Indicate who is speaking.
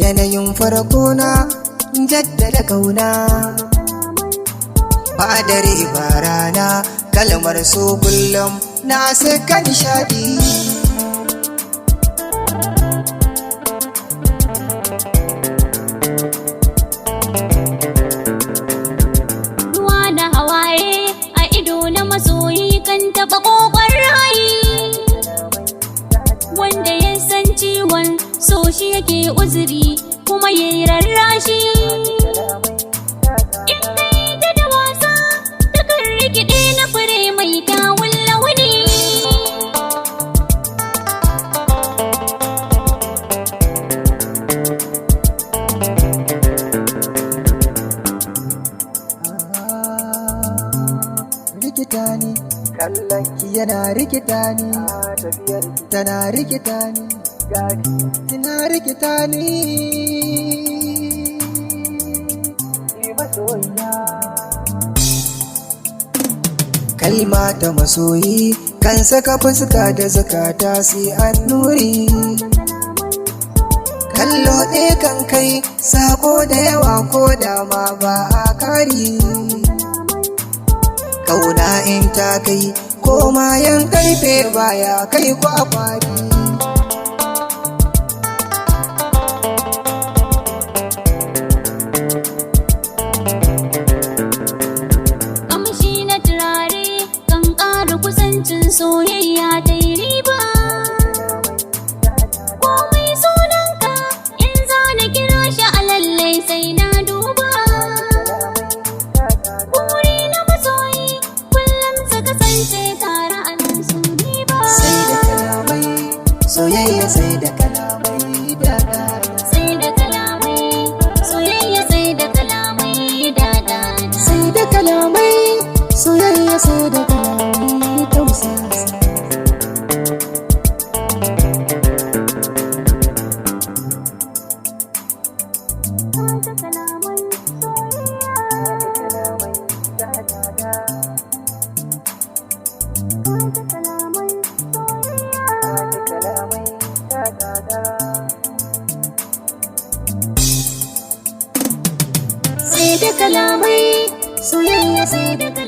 Speaker 1: yanayin farko na jaddada kauna. Ba dare ba rana kalmar so kullum na saka nishadi.
Speaker 2: Ruwa da hawaye a ido na masoyi kan taɓa ƙoƙon rayi. Wanda ya san ciwon so shi yake uzuri kuma ya yi rarrashi. In kai ta da wasa ta kan rikide na fure mai kyawun launi.
Speaker 1: Rikita ni kallon ki yana rikita ni, tana rikita ni, tana rikita ni. Kalma ta masoyi kan saka fuska da zakata sai annuri. Kallo ɗaya kan kai sako da yawa ko dama ba a kari. Kauna in ta kai ko mayan karfe baya kai kwakwari.
Speaker 2: Kamshi na turare kan ƙara kusancin soyayya ta yi riba. Komai sunanka in za na kira shi a lallai sai na duba. Buri na masoyi kullum su kasance tare a nan su riba.
Speaker 1: Sai da kalamai soyayya, sai da kalamai dada.
Speaker 2: Sai da kalamai soyayya, sai da kalamai dada.
Speaker 1: Sai da kalamai soyayya, sai da kalamai tausasa.
Speaker 2: Sai da kalamai soyayya, sai da kalamai.